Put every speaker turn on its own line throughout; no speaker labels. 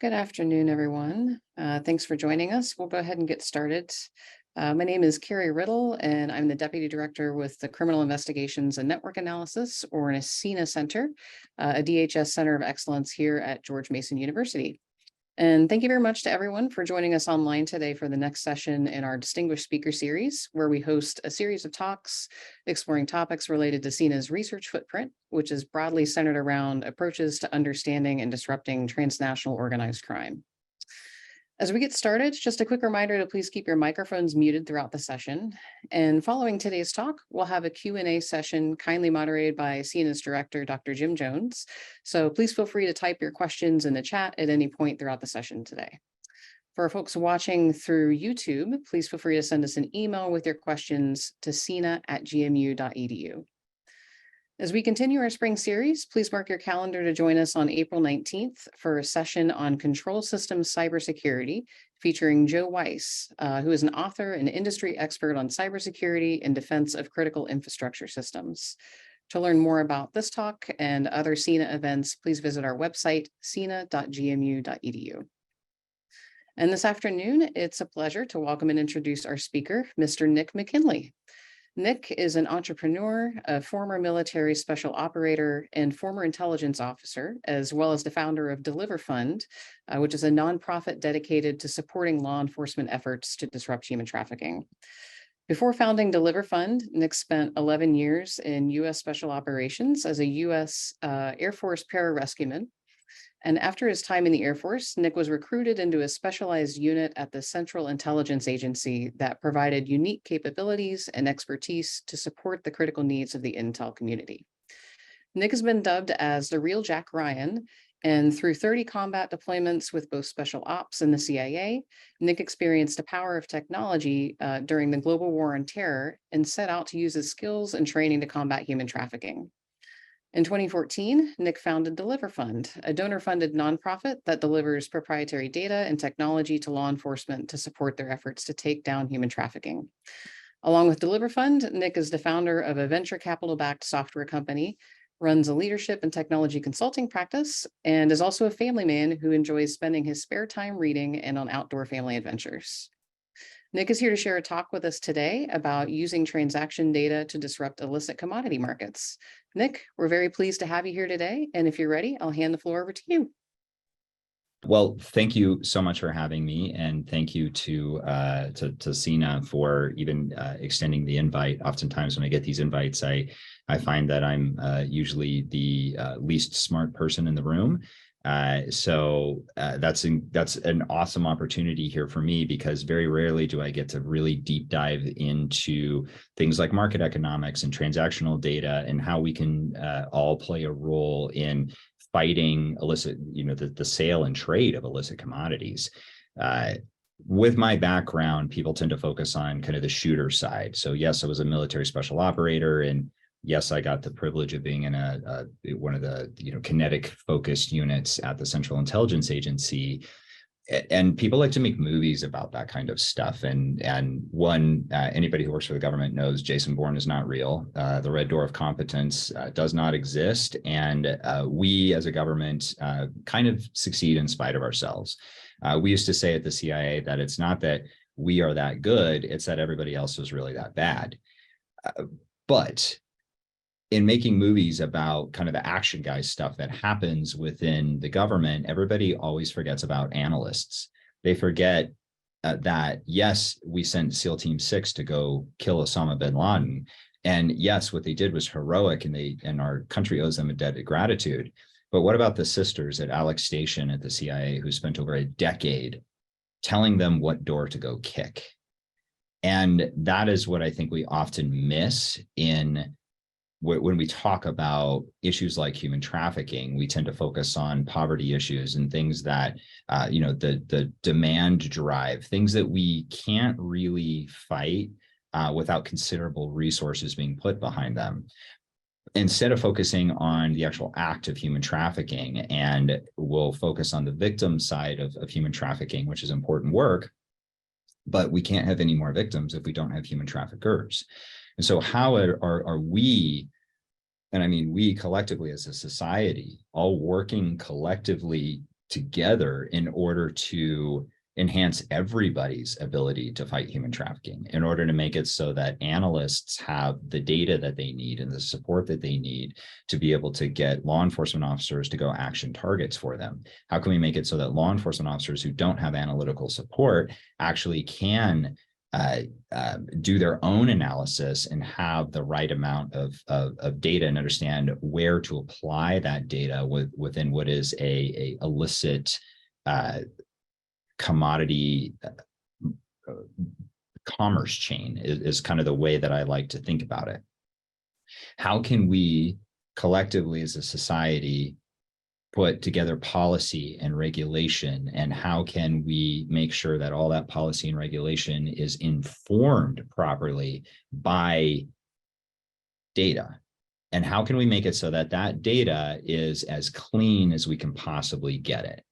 Good afternoon, everyone. Thanks for joining us. We'll go ahead and get started. My name is Carrie Riddle, and I'm the Deputy Director with the Criminal Investigations and Network Analysis, or a CINA Center, a DHS Center of Excellence here at George Mason University. And thank you very much to everyone for joining us online today for the next session in our Distinguished Speaker Series, where we host a series of talks exploring topics related to CINA's research footprint, which is broadly centered around approaches to understanding and disrupting transnational organized crime. As we get started, just a quick reminder to please keep your microphones muted throughout the session. And following today's talk, we'll have a Q&A session kindly moderated by CINA's director, Dr. Jim Jones. So please feel free to type your questions in the chat at any point throughout the session today. For folks watching through YouTube, please feel free to send us an email with your questions to cina@gmu.edu. As we continue our spring series, please mark your calendar to join us on April 19th for a session on control systems cybersecurity featuring Joe Weiss, who is an author and industry expert on cybersecurity and defense of critical infrastructure systems. To learn more about this talk and other CINA events, please visit our website, cina.gmu.edu. And this afternoon, it's a pleasure to welcome and introduce our speaker, Mr. Nick McKinley. Nick is an entrepreneur, a former military special operator, and former intelligence officer, as well as the founder of Deliver Fund, which is a nonprofit dedicated to supporting law enforcement efforts to disrupt human trafficking. Before founding Deliver Fund, Nick spent 11 years in U.S. Special Operations as a U.S. Air Force pararescueman. And after his time in the Air Force, Nick was recruited into a specialized unit at the Central Intelligence Agency that provided unique capabilities and expertise to support the critical needs of the intel community. Nick has been dubbed as the real Jack Ryan, and through 30 combat deployments with both Special Ops and the CIA, Nick experienced the power of technology during the global war on terror and set out to use his skills and training to combat human trafficking. In 2014, Nick founded Deliver Fund, a donor-funded nonprofit that delivers proprietary data and technology to law enforcement to support their efforts to take down human trafficking. Along with Deliver Fund, Nick is the founder of a venture capital-backed software company, runs a leadership and technology consulting practice, and is also a family man who enjoys spending his spare time reading and on outdoor family adventures. Nick is here to share a talk with us today about using transaction data to disrupt illicit commodity markets. Nick, we're very pleased to have you here today. And if you're ready, I'll hand the floor over to you.
Well, thank you so much for having me, and thank you to CINA for even extending the invite. Oftentimes, when I get these invites, I find that I'm usually the least smart person in the room. So that's an awesome opportunity here for me, because very rarely do I get to really deep dive into things like market economics and transactional data and how we can all play a role in fighting illicit, the sale and trade of illicit commodities. With my background, people tend to focus on kind of the shooter side. So yes, I was a military special operator, and yes, I got the privilege of being in one of the kinetic focused units at the Central Intelligence Agency. And people like to make movies about that kind of stuff. And anybody who works for the government knows Jason Bourne is not real. The red door of competence does not exist. And we as a government kind of succeed in spite of ourselves. We used to say at the CIA that it's not that we are that good, it's that everybody else is really that bad. But in making movies about kind of the action guy stuff that happens within the government, everybody always forgets about analysts. They forget that, yes, we sent SEAL Team 6 to go kill Osama bin Laden. And yes, what they did was heroic, and our country owes them a debt of gratitude. But what about the sisters at Alex Station at the CIA who spent over a decade telling them what door to go kick? And that is what I think we often miss when we talk about issues like human trafficking. We tend to focus on poverty issues and things that, the demand drive, things that we can't really fight without considerable resources being put behind them. Instead of focusing on the actual act of human trafficking, and we'll focus on the victim side of human trafficking, which is important work, but we can't have any more victims if we don't have human traffickers. And so how are we, and I mean we collectively as a society, all working collectively together in order to enhance everybody's ability to fight human trafficking, in order to make it so that analysts have the data that they need and the support that they need to be able to get law enforcement officers to go action targets for them. How can we make it so that law enforcement officers who don't have analytical support actually can do their own analysis and have the right amount of data and understand where to apply that data within what is a illicit commodity commerce chain is kind of the way that I like to think about it. How can we collectively as a society put together policy and regulation, and how can we make sure that all that policy and regulation is informed properly by data? And how can we make it so that that data is as clean as we can possibly get it?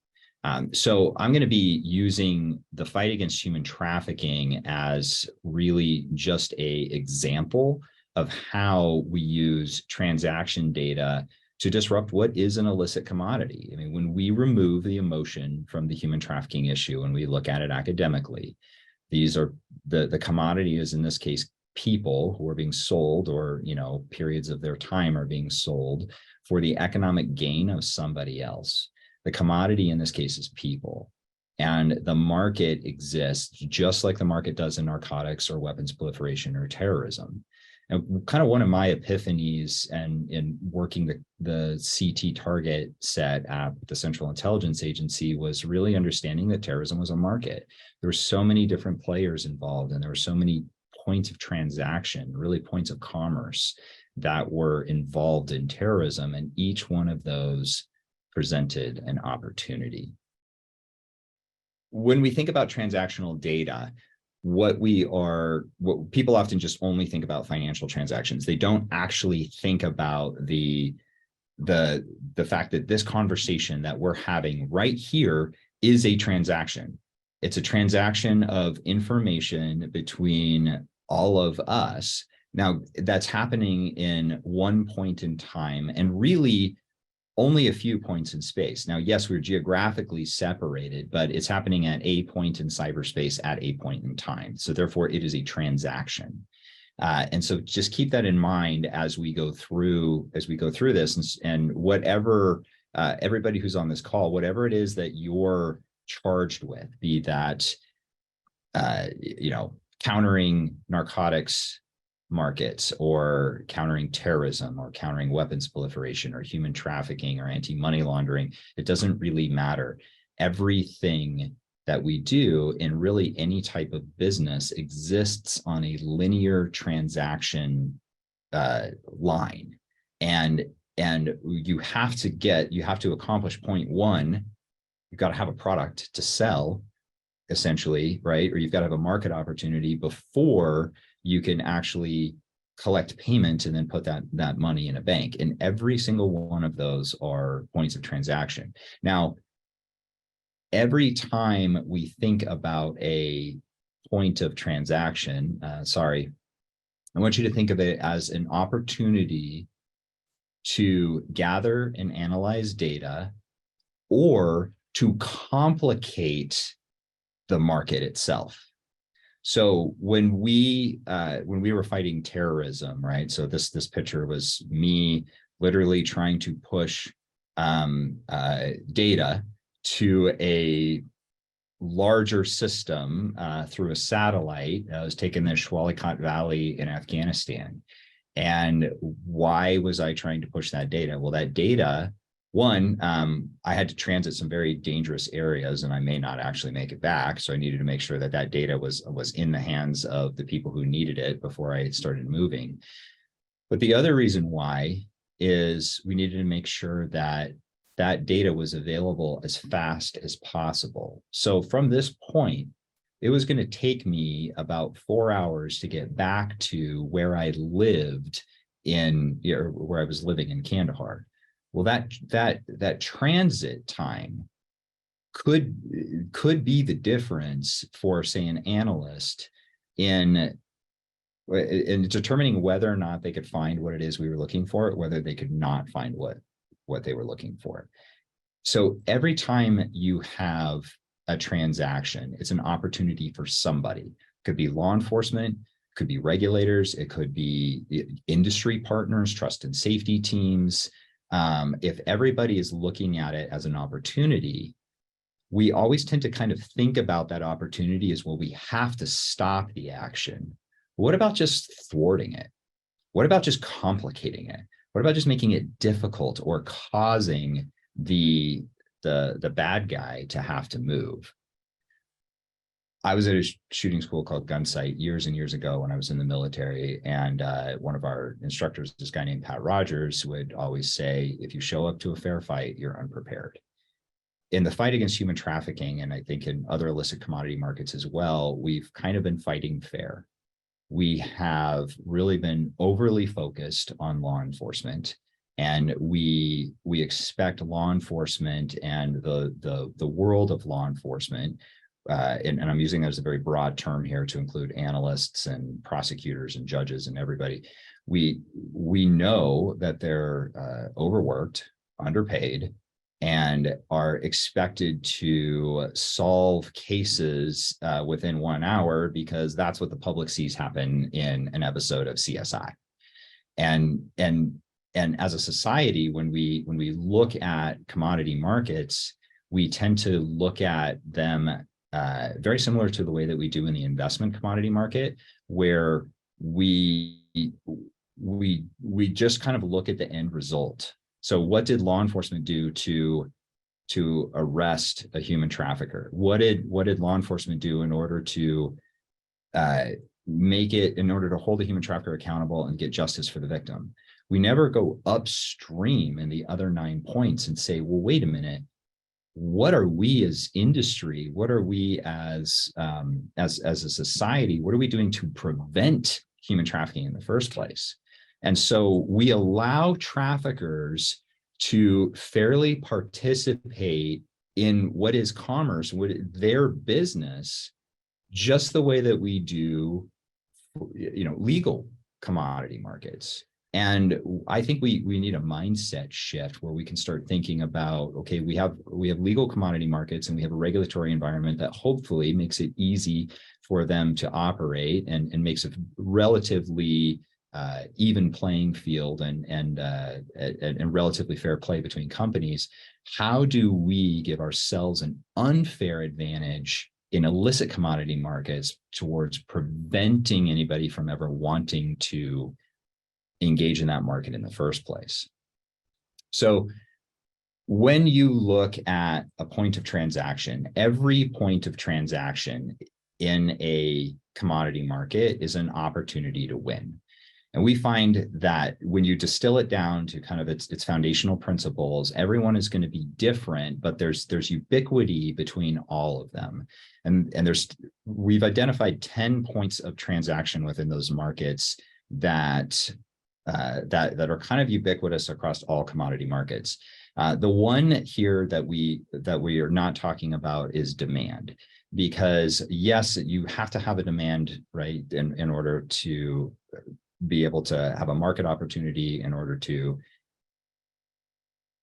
So I'm going to be using the fight against human trafficking as really just an example of how we use transaction data to disrupt what is an illicit commodity. I mean, when we remove the emotion from the human trafficking issue and we look at it academically, these are the commodity is in this case people who are being sold, or periods of their time are being sold for the economic gain of somebody else. The commodity in this case is people, and the market exists just like the market does in narcotics or weapons proliferation or terrorism. And kind of one of my epiphanies and in working the CT target set at the Central Intelligence Agency was really understanding that terrorism was a market. There were so many different players involved, and there were so many points of transaction, really points of commerce that were involved in terrorism, and each one of those presented an opportunity. When we think about transactional data, what people often just only think about financial transactions. They don't actually think about the fact that this conversation that we're having right here is a transaction. It's a transaction of information between all of us. Now, that's happening in one point in time, and really only a few points in space. Now, yes, we're geographically separated, but it's happening at a point in cyberspace at a point in time. So therefore, it is a transaction. And so just keep that in mind as we go through this, and whatever everybody who's on this call, whatever it is that you're charged with, be that countering narcotics markets, or countering terrorism, or countering weapons proliferation, or human trafficking, or anti-money laundering, it doesn't really matter. Everything that we do in really any type of business exists on a linear transaction line, and you have to accomplish point one. You've got to have a product to sell, essentially, right? Or you've got to have a market opportunity before you can actually collect payment and then put that money in a bank. And every single one of those are points of transaction. Now, every time we think about a point of transaction, I want you to think of it as an opportunity to gather and analyze data, or to complicate the market itself. So when we were fighting terrorism, right? So this picture was me literally trying to push data to a larger system through a satellite. I was taking the Shwalikat Valley in Afghanistan. And why was I trying to push that data? Well, that data, one, I had to transit some very dangerous areas, and I may not actually make it back. So I needed to make sure that data was in the hands of the people who needed it before I started moving. But the other reason why is we needed to make sure that data was available as fast as possible. So from this point, it was going to take me about 4 hours to get back to where I lived where I was living in Kandahar. Well, that transit time could be the difference for, say, an analyst in determining whether or not they could find what it is we were looking for, whether they could not find what they were looking for. So every time you have a transaction, it's an opportunity for somebody. It could be law enforcement, could be regulators, it could be industry partners, trust and safety teams. If everybody is looking at it as an opportunity, we always tend to kind of think about that opportunity as, well, we have to stop the action. What about just thwarting it? What about just complicating it? What about just making it difficult or causing the bad guy to have to move? I was at a shooting school called Gunsight years and years ago when I was in the military. And one of our instructors, this guy named Pat Rogers, would always say, if you show up to a fair fight, you're unprepared. In the fight against human trafficking, and I think in other illicit commodity markets as well, we've kind of been fighting fair. We have really been overly focused on law enforcement, and we expect law enforcement and the world of law enforcement, and I'm using that as a very broad term here to include analysts and prosecutors and judges and everybody. We know that they're overworked, underpaid, and are expected to solve cases within 1 hour, because that's what the public sees happen in an episode of CSI. And as a society, when we look at commodity markets, we tend to look at them very similar to the way that we do in the investment commodity market, where we just kind of look at the end result. So what did law enforcement do to arrest a human trafficker? What did law enforcement do in order to in order to hold a human trafficker accountable and get justice for the victim? We never go upstream in the other 9 points and say, well, wait a minute, what are we as industry? What are we as a society? What are we doing to prevent human trafficking in the first place? And so we allow traffickers to fairly participate in what is commerce, their business, just the way that we do, legal commodity markets. And I think we need a mindset shift where we can start thinking about, okay, we have legal commodity markets, and we have a regulatory environment that hopefully makes it easy for them to operate and makes a relatively even playing field and relatively fair play between companies. How do we give ourselves an unfair advantage in illicit commodity markets towards preventing anybody from ever wanting to engage in that market in the first place? So when you look at a point of transaction, every point of transaction in a commodity market is an opportunity to win. And we find that when you distill it down to kind of its foundational principles, everyone is going to be different, but there's ubiquity between all of them. And we've identified 10 points of transaction within those markets that are kind of ubiquitous across all commodity markets. The one here that we are not talking about is demand, because yes, you have to have a demand, right, in order to be able to have a market opportunity, in order to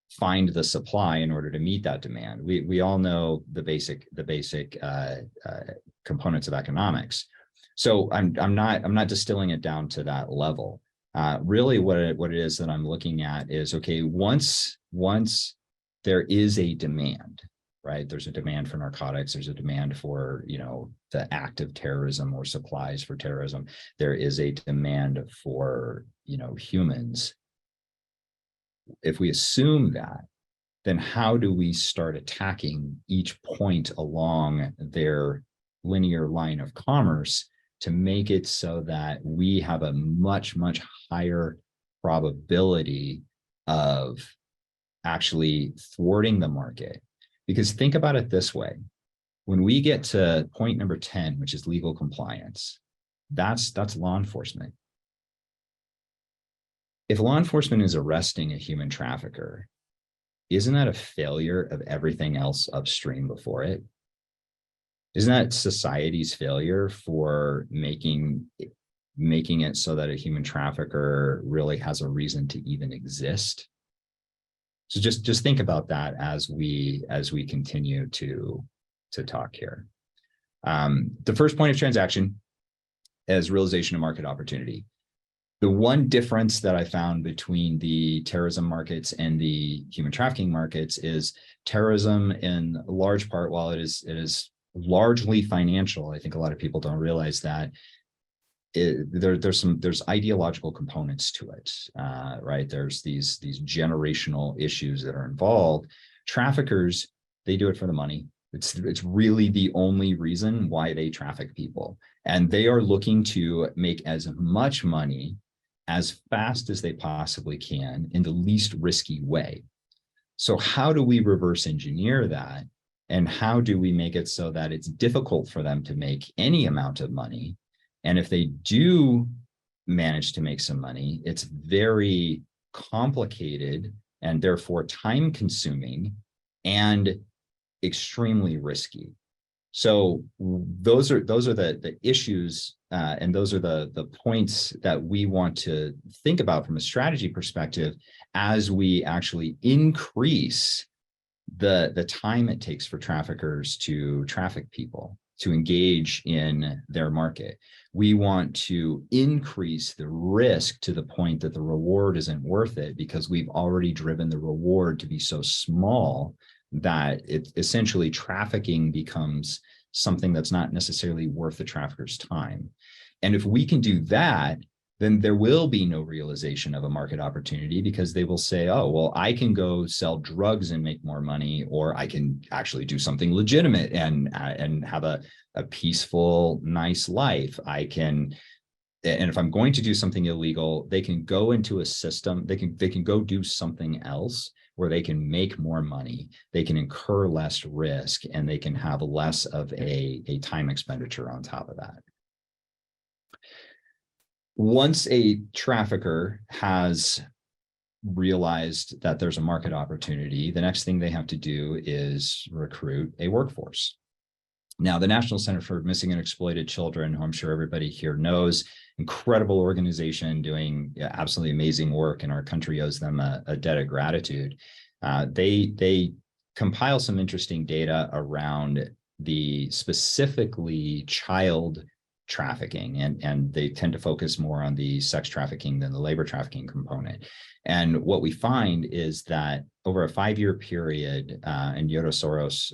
find the supply in order to meet that demand. We all know the basic components of economics. So I'm not distilling it down to that level. Really what it is that I'm looking at is, okay, once there is a demand, right? There's a demand for narcotics. There's a demand for, the act of terrorism or supplies for terrorism. There is a demand for, humans. If we assume that, then how do we start attacking each point along their linear line of commerce to make it so that we have a much, much higher probability of actually thwarting the market? Because think about it this way. When we get to point number 10, which is legal compliance, that's law enforcement. If law enforcement is arresting a human trafficker, isn't that a failure of everything else upstream before it? Isn't that society's failure for making it so that a human trafficker really has a reason to even exist? So just think about that as we continue to talk here. The first point of transaction is realization of market opportunity. The one difference that I found between the terrorism markets and the human trafficking markets is terrorism, in large part, while it is largely financial, I think a lot of people don't realize that there's ideological components to it, right? There's these generational issues that are involved. Traffickers, they do it for the money. It's really the only reason why they traffic people, and they are looking to make as much money as fast as they possibly can in the least risky way. So how do we reverse engineer that? And how do we make it so that it's difficult for them to make any amount of money? And if they do manage to make some money, it's very complicated and therefore time consuming and extremely risky. So those are the issues, and those are the points that we want to think about from a strategy perspective as we actually increase the time it takes for traffickers to traffic people, to engage in their market. We want to increase the risk to the point that the reward isn't worth it, because we've already driven the reward to be so small that it essentially trafficking becomes something that's not necessarily worth the trafficker's time. And if we can do that, then there will be no realization of a market opportunity, because they will say, oh, well, I can go sell drugs and make more money, or I can actually do something legitimate and have a peaceful, nice life. And if I'm going to do something illegal, they can go into a system, they can go do something else where they can make more money, they can incur less risk, and they can have less of a time expenditure on top of that. Once a trafficker has realized that there's a market opportunity, the next thing they have to do is recruit a workforce. Now, the National Center for Missing and Exploited Children, who I'm sure everybody here knows, incredible organization doing absolutely amazing work, and our country owes them a debt of gratitude. They compile some interesting data around the specifically child trafficking, and they tend to focus more on the sex trafficking than the labor trafficking component. And what we find is that over a 5-year period, and Yoda Soros,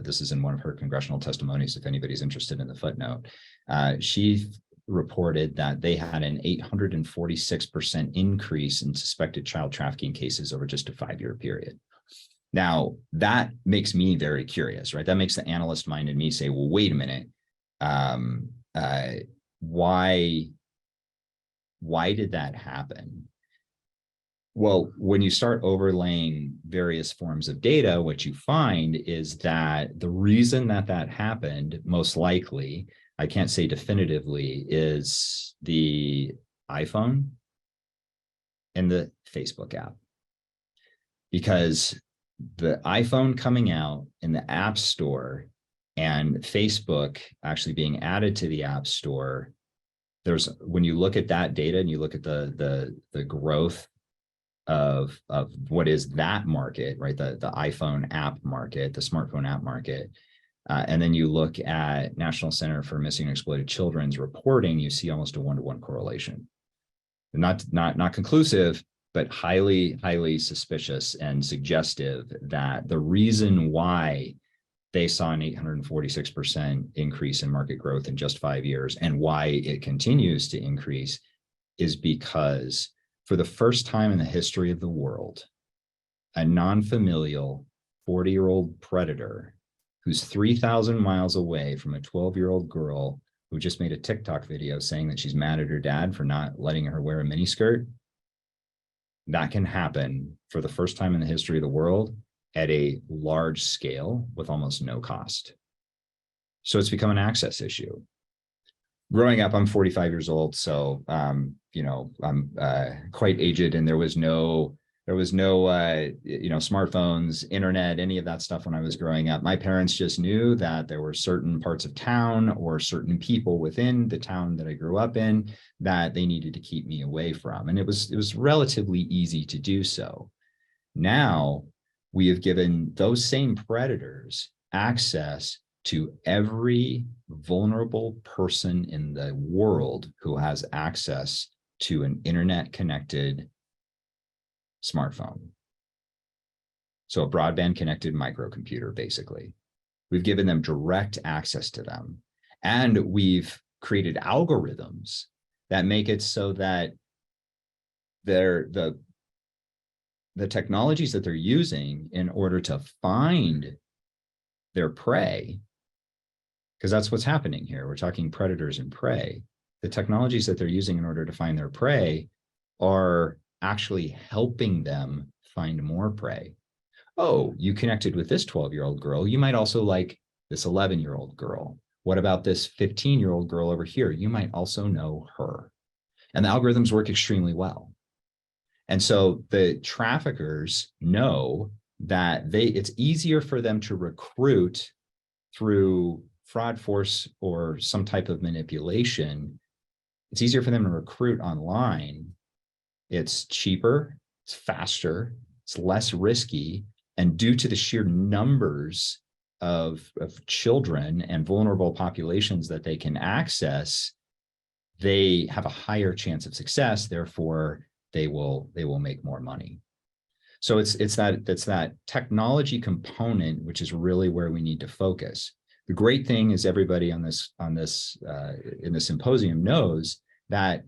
this is in one of her congressional testimonies, if anybody's interested in the footnote, she reported that they had an 846% increase in suspected child trafficking cases over just a 5-year period. Now, that makes me very curious, right? That makes the analyst mind in me say, well, wait a minute. Why did that happen? Well, when you start overlaying various forms of data, what you find is that the reason that happened, most likely, I can't say definitively, is the iPhone and the Facebook app. Because the iPhone coming out in the App Store and Facebook actually being added to the App Store, when you look at that data and you look at the growth of what is that market, right? The iPhone app market, the smartphone app market. And then you look at National Center for Missing and Exploited Children's reporting, you see almost a 1-to-1 correlation. Not conclusive, but highly, highly suspicious and suggestive that the reason why they saw an 846% increase in market growth in just 5 years, and why it continues to increase, is because for the first time in the history of the world, a non-familial 40-year-old predator who's 3,000 miles away from a 12-year-old girl who just made a TikTok video saying that she's mad at her dad for not letting her wear a miniskirt, that can happen for the first time in the history of the world at a large scale with almost no cost. So it's become an access issue. Growing up, I'm 45 years old, so I'm quite aged, and there was no smartphones, internet, any of that stuff when I was growing up. My parents just knew that there were certain parts of town or certain people within the town that I grew up in that they needed to keep me away from, and it was relatively easy to do so. Now we have given those same predators access to every vulnerable person in the world who has access to an internet connected smartphone. So a broadband connected microcomputer, basically. We've given them direct access to them. And we've created algorithms that make it so that the technologies that they're using in order to find their prey, because that's what's happening here. We're talking predators and prey. The technologies that they're using in order to find their prey are actually helping them find more prey. Oh, you connected with this 12-year-old girl. You might also like this 11-year-old girl. What about this 15-year-old girl over here? You might also know her. And the algorithms work extremely well. And so the traffickers know that it's easier for them to recruit through fraud, force, or some type of manipulation. It's easier for them to recruit online. It's cheaper, it's faster, it's less risky. And due to the sheer numbers of children and vulnerable populations that they can access, they have a higher chance of success. Therefore, they will make more money. So it's that technology component, which is really where we need to focus. The great thing is everybody in the symposium knows that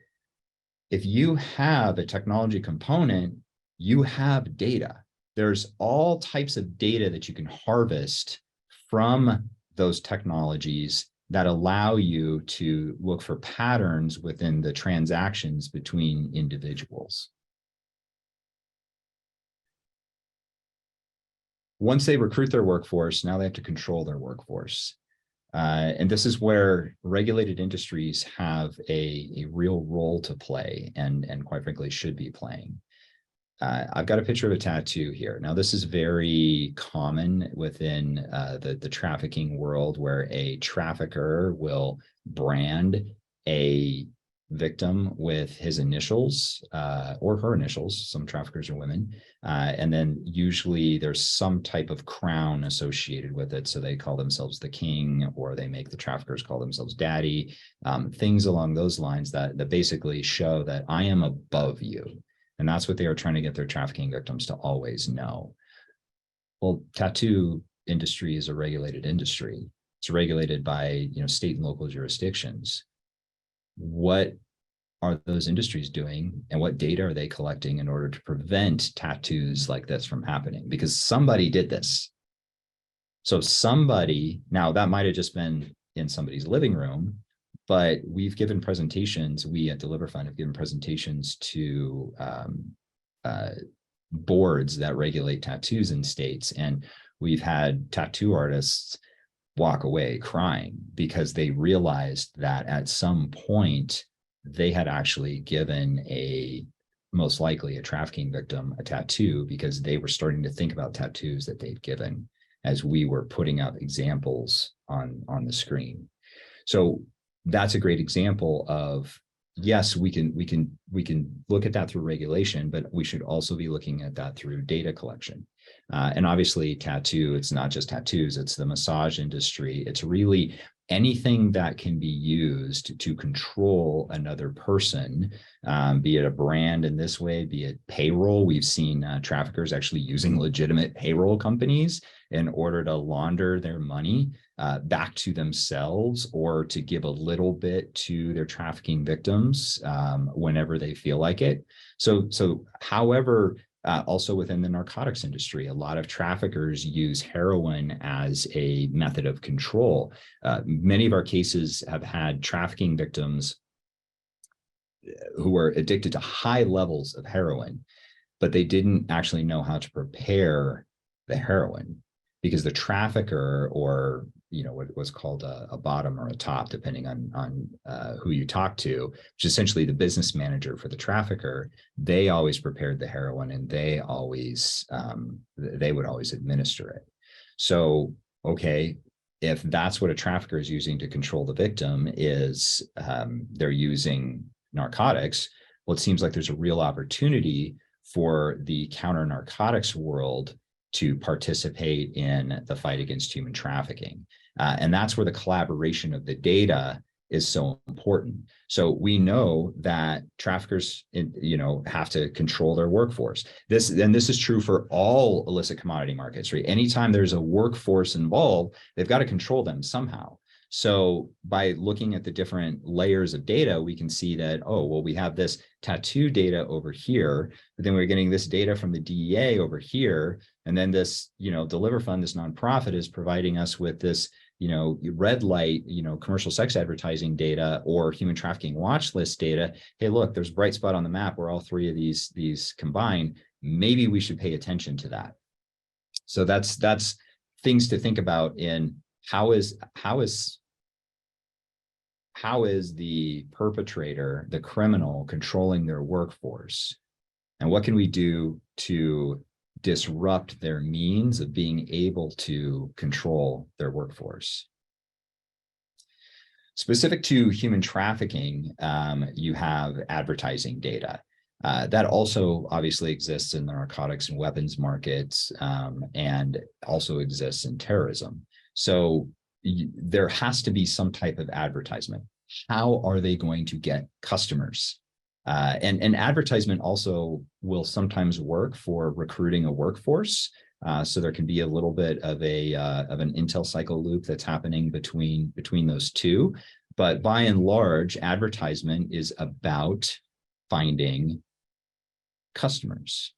if you have a technology component, you have data. There's all types of data that you can harvest from those technologies that allow you to look for patterns within the transactions between individuals. Once they recruit their workforce, now they have to control their workforce. And this is where regulated industries have a real role to play and quite frankly should be playing. I've got a picture of a tattoo here. Now, this is very common within the trafficking world, where a trafficker will brand a victim with his initials or her initials. Some traffickers are women. And then usually there's some type of crown associated with it. So they call themselves the king, or they make the traffickers call themselves daddy, things along those lines that basically show that I am above you. And that's what they are trying to get their trafficking victims to always know. Well, tattoo industry is a regulated industry. It's regulated by state and local jurisdictions. What are those industries doing, and what data are they collecting in order to prevent tattoos like this from happening? Because somebody did this. So somebody, now that might have just been in somebody's living room, but we've given presentations, we at Deliver Fund have given presentations to boards that regulate tattoos in states. And we've had tattoo artists walk away crying because they realized that at some point they had actually given most likely a trafficking victim a tattoo, because they were starting to think about tattoos that they'd given as we were putting up examples on the screen. So that's a great example of, yes, we can look at that through regulation, but we should also be looking at that through data collection. And obviously tattoo, it's not just tattoos, it's the massage industry. It's really anything that can be used to control another person, be it a brand in this way, be it payroll. We've seen traffickers actually using legitimate payroll companies in order to launder their money back to themselves, or to give a little bit to their trafficking victims whenever they feel like it. So however, also within the narcotics industry, a lot of traffickers use heroin as a method of control. Many of our cases have had trafficking victims who were addicted to high levels of heroin, but they didn't actually know how to prepare the heroin, because the trafficker, or what was called a bottom or a top, depending on who you talk to, which is essentially the business manager for the trafficker, they always prepared the heroin, and they would always administer it. So, okay, if that's what a trafficker is using to control the victim, is they're using narcotics, well, it seems like there's a real opportunity for the counter narcotics world to participate in the fight against human trafficking. And that's where the collaboration of the data is so important. So we know that traffickers, have to control their workforce. This is true for all illicit commodity markets, right? Anytime there's a workforce involved, they've got to control them somehow. So by looking at the different layers of data, we can see that, oh, well, we have this tattoo data over here, but then we're getting this data from the DEA over here. And then this, Deliver Fund, this nonprofit, is providing us with this, red light, commercial sex advertising data or human trafficking watch list data. Hey, look, there's a bright spot on the map where all three of these combine. Maybe we should pay attention to that. So that's things to think about in how is the perpetrator, the criminal, controlling their workforce, and what can we do to disrupt their means of being able to control their workforce. Specific to human trafficking, you have advertising data. That also obviously exists in the narcotics and weapons markets, and also exists in terrorism. So there has to be some type of advertisement. How are they going to get customers? And advertisement also will sometimes work for recruiting a workforce. So there can be a little bit of an intel cycle loop that's happening between those two. But by and large, advertisement is about finding customers,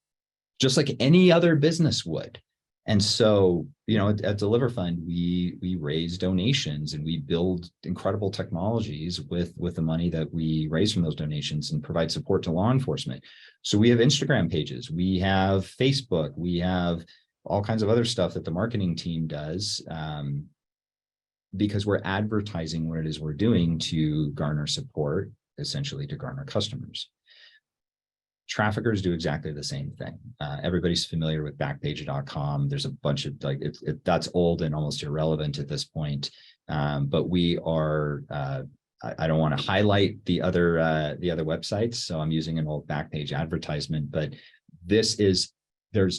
just like any other business would. And so, at Deliver Fund, we raise donations and we build incredible technologies with the money that we raise from those donations and provide support to law enforcement. So we have Instagram pages, we have Facebook, we have all kinds of other stuff that the marketing team does, because we're advertising what it is we're doing to garner support, essentially to garner customers. Traffickers do exactly the same thing. Everybody's familiar with Backpage.com. There's a bunch of that's old and almost irrelevant at this point. But we are. I don't want to highlight the other websites, so I'm using an old Backpage advertisement. But there's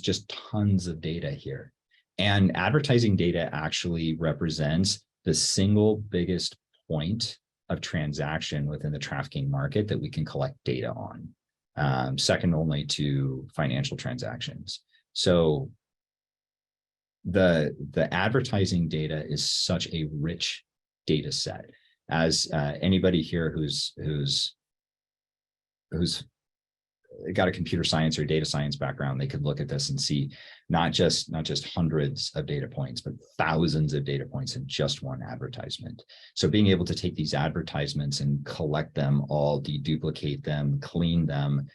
just tons of data here, and advertising data actually represents the single biggest point of transaction within the trafficking market that we can collect data on. Second only to financial transactions. So the advertising data is such a rich data set. As anybody here who's got a computer science or data science background, they could look at this and see not just hundreds of data points, but thousands of data points in just one advertisement. So being able to take these advertisements and collect them all, deduplicate them, clean them,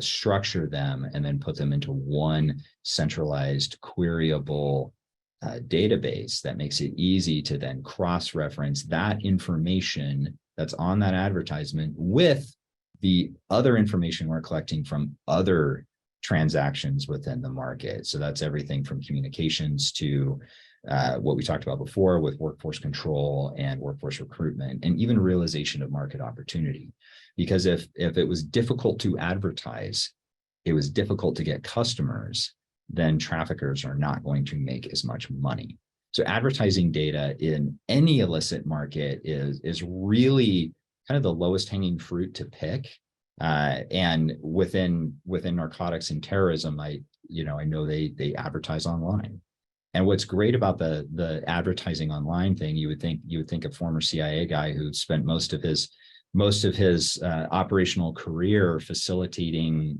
structure them, and then put them into one centralized queryable database that makes it easy to then cross-reference that information that's on that advertisement with the other information we're collecting from other transactions within the market. So that's everything from communications to what we talked about before with workforce control and workforce recruitment, and even realization of market opportunity. Because if it was difficult to advertise, it was difficult to get customers, then traffickers are not going to make as much money. So advertising data in any illicit market is really kind of the lowest hanging fruit to pick. And within narcotics and terrorism, I know they advertise online. And what's great about the advertising online thing, you would think a former CIA guy who spent most of his operational career facilitating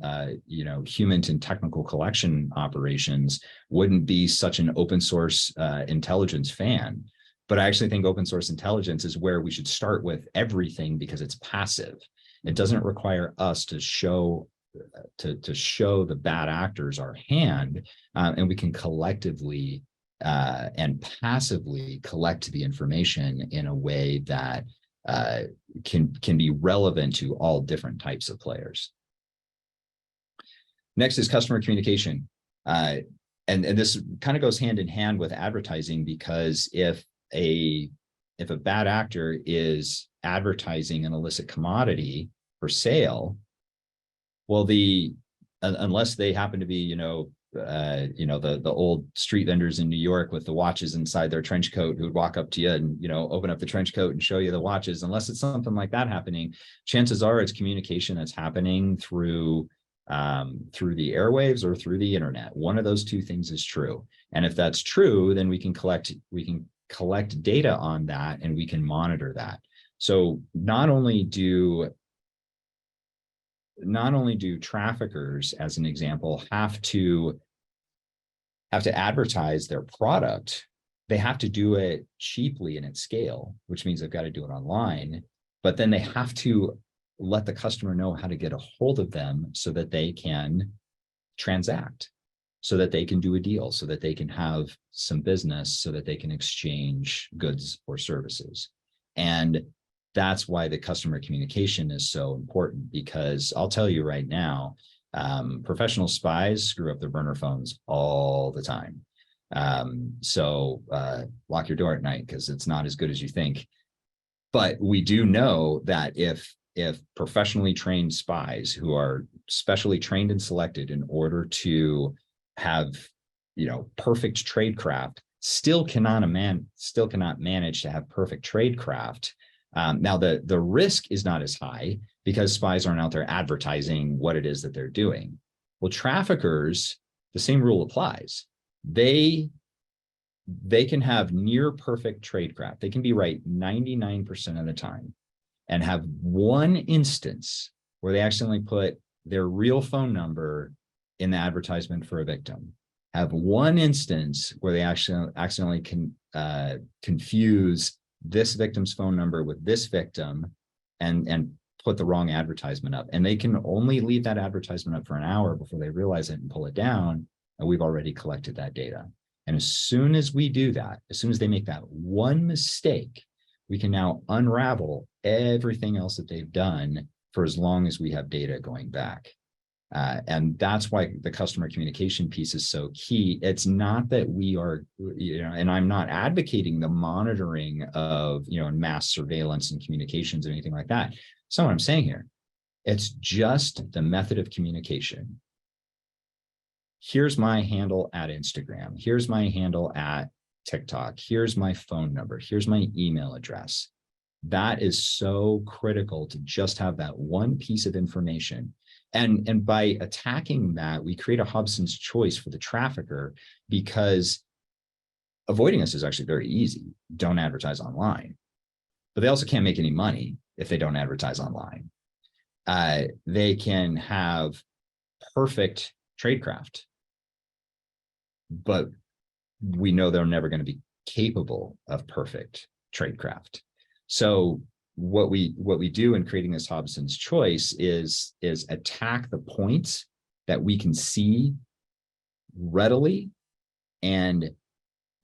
human and technical collection operations wouldn't be such an open source intelligence fan. But I actually think open source intelligence is where we should start with everything, because it's passive. It doesn't require us to show the bad actors our hand, and we can collectively and passively collect the information in a way that can be relevant to all different types of players. Next is customer communication. And this kind of goes hand in hand with advertising, because if a bad actor is advertising an illicit commodity for sale, well, the unless they happen to be, the old street vendors in New York with the watches inside their trench coat who would walk up to you and, open up the trench coat and show you the watches. Unless it's something like that happening, chances are it's communication that's happening through the airwaves or through the internet. One of those two things is true. And if that's true, then we can collect data on that and we can monitor that. So not only do traffickers, as an example, have to advertise their product, they have to do it cheaply and at scale, which means they've got to do it online, but then they have to let the customer know how to get a hold of them so that they can transact, so that they can do a deal, so that they can have some business, so that they can exchange goods or services. And that's why the customer communication is so important, because I'll tell you right now, professional spies screw up their burner phones all the time. So lock your door at night, because it's not as good as you think. But we do know that if professionally trained spies who are specially trained and selected in order to have, perfect tradecraft, still cannot manage to have perfect tradecraft. Now the risk is not as high because spies aren't out there advertising what it is that they're doing. Well, traffickers, the same rule applies. They can have near perfect tradecraft. They can be right 99% of the time, and have one instance where they accidentally put their real phone number in the advertisement for a victim. Have one instance where they accidentally confuse this victim's phone number with this victim and put the wrong advertisement up. And they can only leave that advertisement up for an hour before they realize it and pull it down. And we've already collected that data. And as soon as we do that, as soon as they make that one mistake, we can now unravel everything else that they've done for as long as we have data going back. And that's why the customer communication piece is so key. It's not that we are, and I'm not advocating the monitoring of, mass surveillance and communications or anything like that. That's not what I'm saying here. It's just the method of communication. Here's my handle at Instagram. Here's my handle at TikTok. Here's my phone number. Here's my email address. That is so critical to just have that one piece of information. And by attacking that, we create a Hobson's choice for the trafficker, because avoiding us is actually very easy. Don't advertise online. But they also can't make any money if they don't advertise online. They can have perfect tradecraft, but we know they're never going to be capable of perfect tradecraft. So what we do in creating this Hobson's choice is attack the points that we can see readily and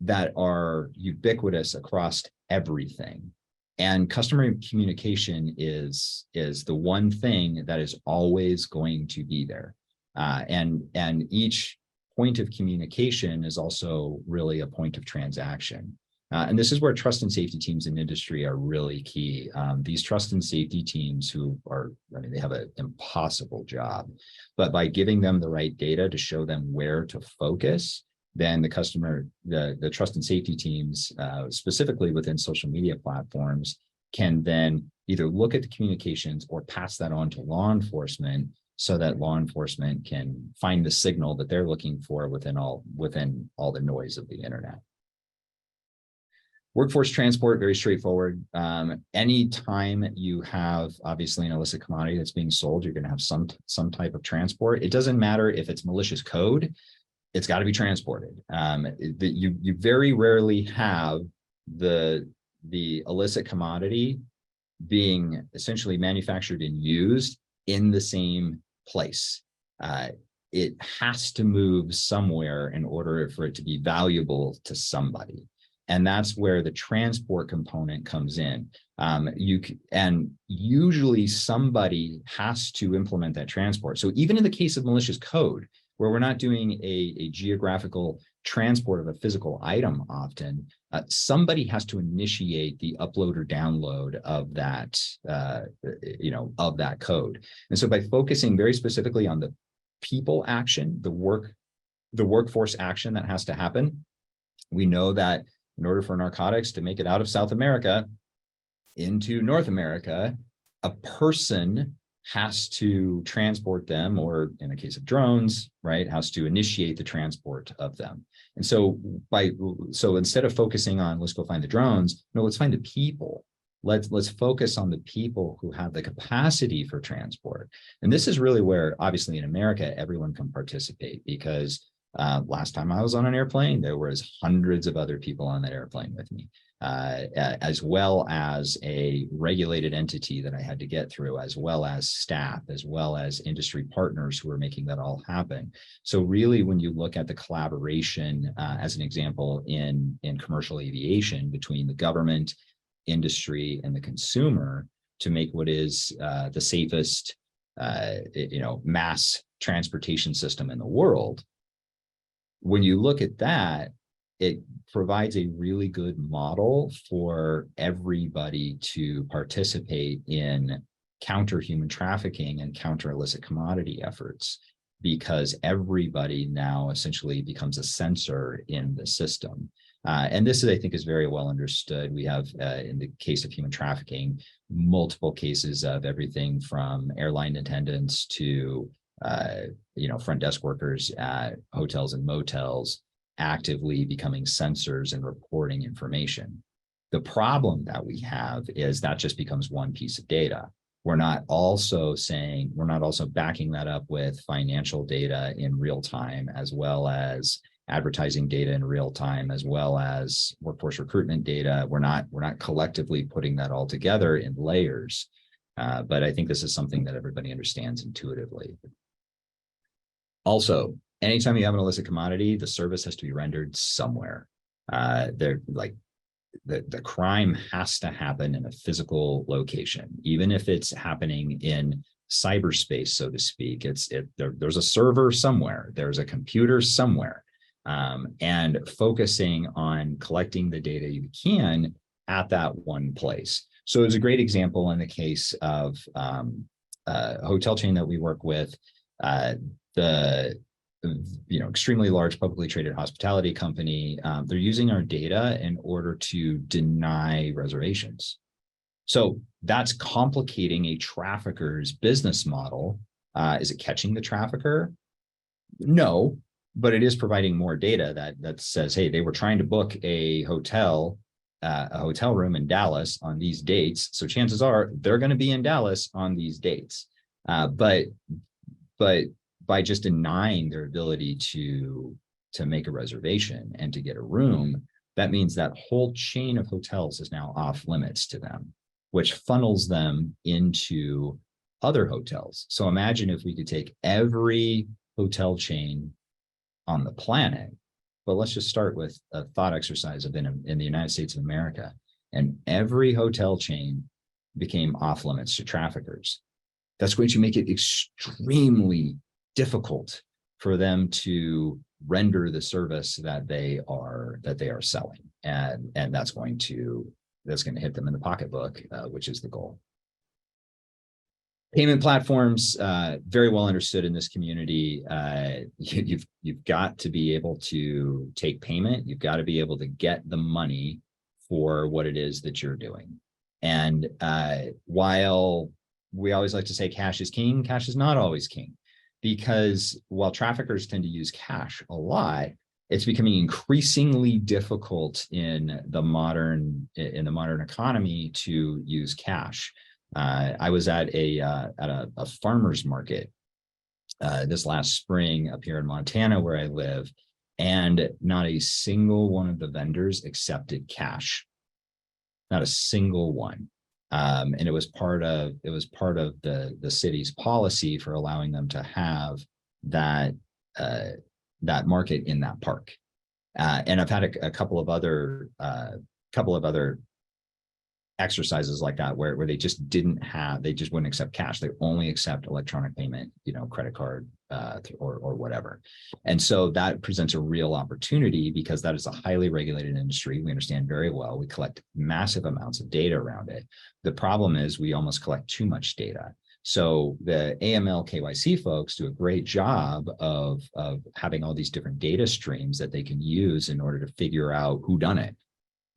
that are ubiquitous across everything. And customer communication is the one thing that is always going to be there. And each point of communication is also really a point of transaction. And this is where trust and safety teams in industry are really key. These trust and safety teams they have an impossible job, but by giving them the right data to show them where to focus, then the trust and safety teams, specifically within social media platforms, can then either look at the communications or pass that on to law enforcement, so that law enforcement can find the signal that they're looking for within all the noise of the internet. Workforce transport, very straightforward. Anytime you have obviously an illicit commodity that's being sold, you're going to have some type of transport. It doesn't matter if it's malicious code, it's got to be transported. You very rarely have the illicit commodity being essentially manufactured and used in the same place. It has to move somewhere in order for it to be valuable to somebody. And that's where the transport component comes in. And usually somebody has to implement that transport. So even in the case of malicious code, where we're not doing a geographical transport of a physical item often, somebody has to initiate the upload or download of that, of that code. And so by focusing very specifically on the people action, the workforce action that has to happen. We know that in order for narcotics to make it out of South America into North America, a person has to transport them, or in the case of drones, right, has to initiate the transport of them. And so instead of focusing on, let's go find the drones, no, let's find the people. Let's focus on the people who have the capacity for transport. And this is really where, obviously in America, everyone can participate, because last time I was on an airplane, there was hundreds of other people on that airplane with me, as well as a regulated entity that I had to get through, as well as staff, as well as industry partners who are making that all happen. So really, when you look at the collaboration, as an example, in commercial aviation between the government, industry, and the consumer to make what is the safest, mass transportation system in the world, when you look at that, it provides a really good model for everybody to participate in counter human trafficking and counter illicit commodity efforts, because everybody now essentially becomes a sensor in the system. And this is, I think, is very well understood. We have, in the case of human trafficking, multiple cases of everything from airline attendants to front desk workers at hotels and motels actively becoming sensors and reporting information. The problem that we have is that just becomes one piece of data. We're not also backing that up with financial data in real time, as well as advertising data in real time, as well as workforce recruitment data. We're not collectively putting that all together in layers. But I think this is something that everybody understands intuitively. Also, anytime you have an illicit commodity, the service has to be rendered somewhere. The crime has to happen in a physical location, even if it's happening in cyberspace, so to speak. There's a server somewhere, there's a computer somewhere, and focusing on collecting the data you can at that one place. So it's a great example in the case of a hotel chain that we work with. The extremely large publicly traded hospitality company, they're using our data in order to deny reservations. So that's complicating a trafficker's business model. Is it catching the trafficker? No, but it is providing more data that says, hey, they were trying to book a hotel room in Dallas on these dates. So chances are they're going to be in Dallas on these dates. But by just denying their ability to make a reservation and to get a room, that means that whole chain of hotels is now off limits to them, which funnels them into other hotels. So imagine if we could take every hotel chain on the planet, but let's just start with a thought exercise of in the United States of America, and every hotel chain became off limits to traffickers. That's going to make it extremely difficult for them to render the service that they are selling, and that's going to hit them in the pocketbook, which is the goal. Payment platforms, very well understood in this community. You've got to be able to take payment. You've got to be able to get the money for what it is that you're doing. And while we always like to say cash is king, cash is not always king, because while traffickers tend to use cash a lot, it's becoming increasingly difficult in the modern economy to use cash. I was at a farmer's market this last spring up here in Montana, where I live, and not a single one of the vendors accepted cash. Not a single one. And it was part of the city's policy for allowing them to have that market in that park. And I've had a couple of other exercises like that where they just wouldn't accept cash. They only accept electronic payment, credit card or whatever. And so that presents a real opportunity, because that is a highly regulated industry. We understand very well. We collect massive amounts of data around it. The problem is we almost collect too much data. So the AML KYC folks do a great job of having all these different data streams that they can use in order to figure out who done it,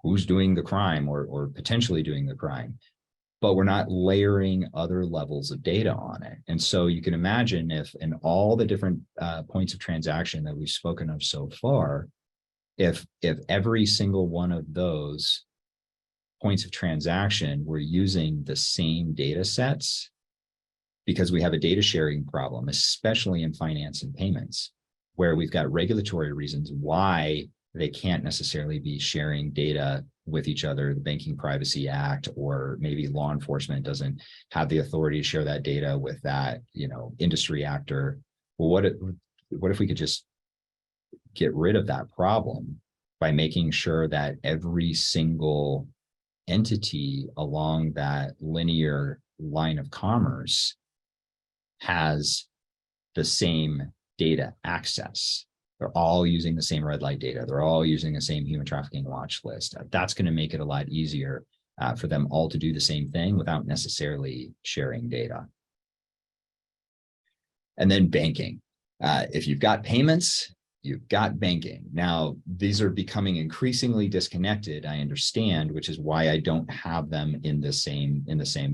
who's doing the crime or potentially doing the crime. But we're not layering other levels of data on it. And so you can imagine if in all the different points of transaction that we've spoken of so far, if every single one of those points of transaction were using the same data sets, because we have a data sharing problem, especially in finance and payments, where we've got regulatory reasons why they can't necessarily be sharing data with each other, the Banking Privacy Act, or maybe law enforcement doesn't have the authority to share that data with that, industry actor. Well, what if we could just get rid of that problem by making sure that every single entity along that linear line of commerce has the same data access? They're all using the same red light data. They're all using the same human trafficking watch list. That's going to make it a lot easier for them all to do the same thing without necessarily sharing data. And then banking. If you've got payments, you've got banking. Now, these are becoming increasingly disconnected, I understand, which is why I don't have them in the same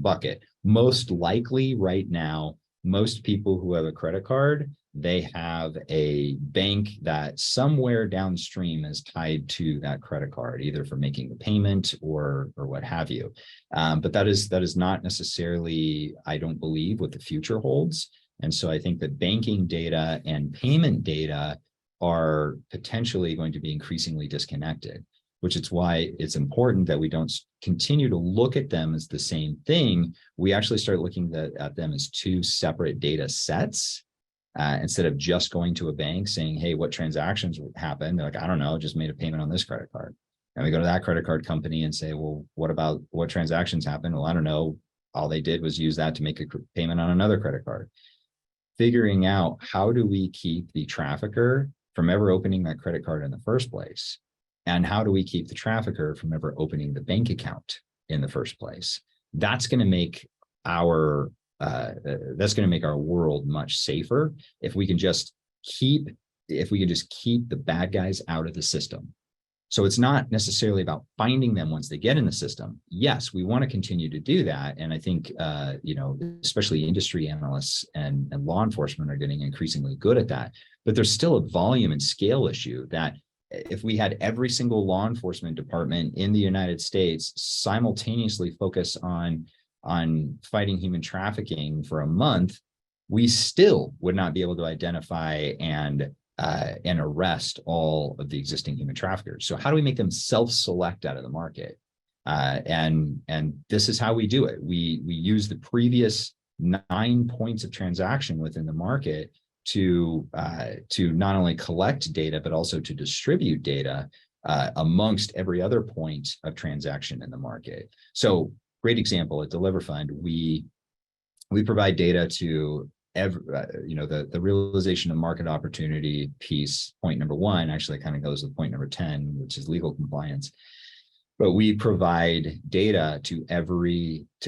bucket. Most likely right now, most people who have a credit card, they have a bank that somewhere downstream is tied to that credit card, either for making the payment or what have you. But that is not necessarily, I don't believe, what the future holds. And so I think that banking data and payment data are potentially going to be increasingly disconnected, which is why it's important that we don't continue to look at them as the same thing. We actually start looking at them as two separate data sets. Instead of just going to a bank saying, hey, what transactions happened? They're like, I don't know, just made a payment on this credit card. And we go to that credit card company and say, well, what transactions happened? Well, I don't know. All they did was use that to make a payment on another credit card. Figuring out how do we keep the trafficker from ever opening that credit card in the first place? And how do we keep the trafficker from ever opening the bank account in the first place? That's going to make our world much safer if we can just keep the bad guys out of the system. So it's not necessarily about finding them once they get in the system. Yes, we want to continue to do that. And I think, especially industry analysts and law enforcement are getting increasingly good at that. But there's still a volume and scale issue that if we had every single law enforcement department in the United States simultaneously focus on fighting human trafficking for a month, we still would not be able to identify and arrest all of the existing human traffickers. So how do we make them self-select out of the market? And this is how we do it. We use the previous 9 points of transaction within the market to not only collect data, but also to distribute data amongst every other point of transaction in the market. So great example at DeliverFund, we provide data to the realization of market opportunity piece. Point number 1 actually kind of goes with point number 10, which is legal compliance. But we provide data to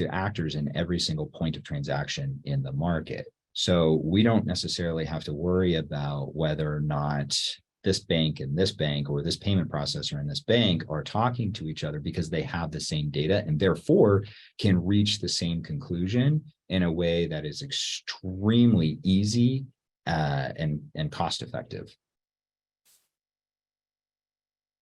actors in every single point of transaction in the market. So we don't necessarily have to worry about whether or not this bank and this bank or this payment processor and this bank are talking to each other, because they have the same data and therefore can reach the same conclusion in a way that is extremely easy and cost effective.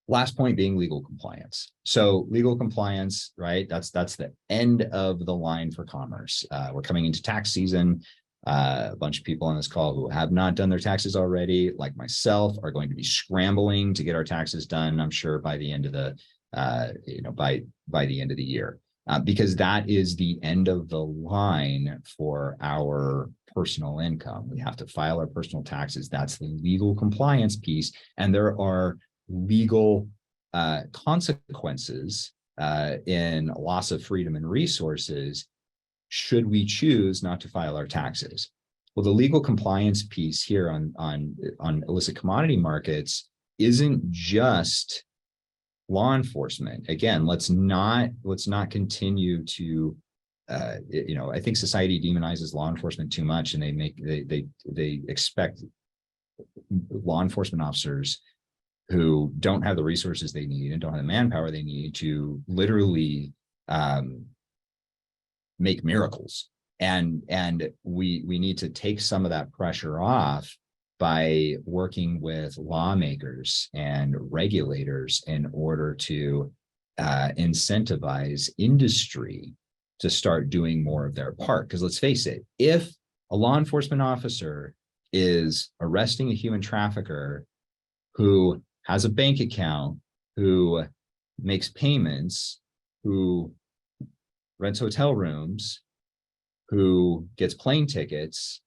Last point being legal compliance. So legal compliance, right? That's the end of the line for commerce. We're coming into tax season. A bunch of people on this call who have not done their taxes already, like myself, are going to be scrambling to get our taxes done, I'm sure, by the end of the by the end of the year, because that is the end of the line for our personal income. We have to file our personal taxes. That's the legal compliance piece, and there are legal consequences in loss of freedom and resources should we choose not to file our taxes. Well, the legal compliance piece here on illicit commodity markets isn't just law enforcement. Again, let's not continue to I think society demonizes law enforcement too much, and they expect law enforcement officers who don't have the resources they need and don't have the manpower they need to literally make miracles. And we need to take some of that pressure off by working with lawmakers and regulators in order to incentivize industry to start doing more of their part. Because let's face it, if a law enforcement officer is arresting a human trafficker who has a bank account, who makes payments, who rents hotel rooms, who gets plane tickets,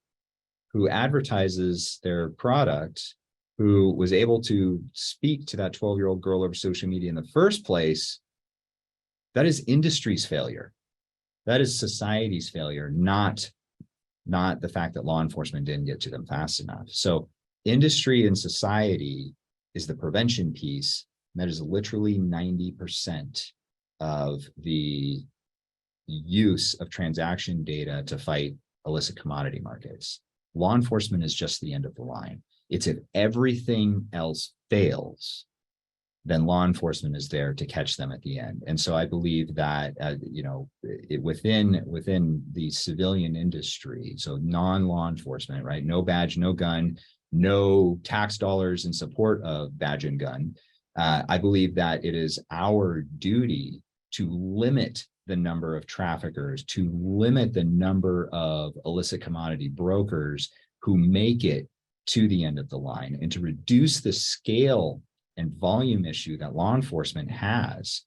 who advertises their product, who was able to speak to that 12-year-old girl over social media in the first place, that is industry's failure. That is society's failure, not the fact that law enforcement didn't get to them fast enough. So industry and society is the prevention piece. That is literally 90% of the use of transaction data to fight illicit commodity markets. Law enforcement is just the end of the line. It's if everything else fails, then law enforcement is there to catch them at the end. And so I believe that, within the civilian industry, so non-law enforcement, right? No badge, no gun, no tax dollars in support of badge and gun. I believe that it is our duty to limit the number of traffickers, to limit the number of illicit commodity brokers who make it to the end of the line, and to reduce the scale and volume issue that law enforcement has.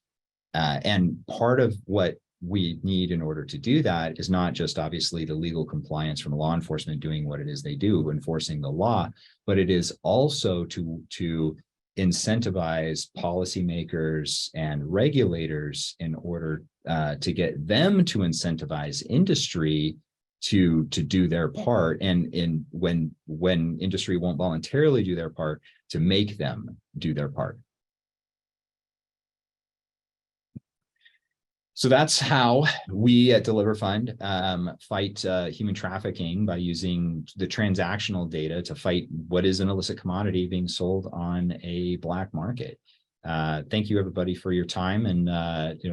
And part of what we need in order to do that is not just obviously the legal compliance from law enforcement doing what it is they do, enforcing the law, but it is also to incentivize policymakers and regulators in order to get them to incentivize industry to do their part, and when industry won't voluntarily do their part, to make them do their part. So that's how we at Deliver Fund fight human trafficking, by using the transactional data to fight what is an illicit commodity being sold on a black market. Thank you, everybody, for your time and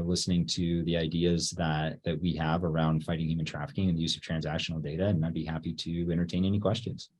listening to the ideas that we have around fighting human trafficking and the use of transactional data. And I'd be happy to entertain any questions.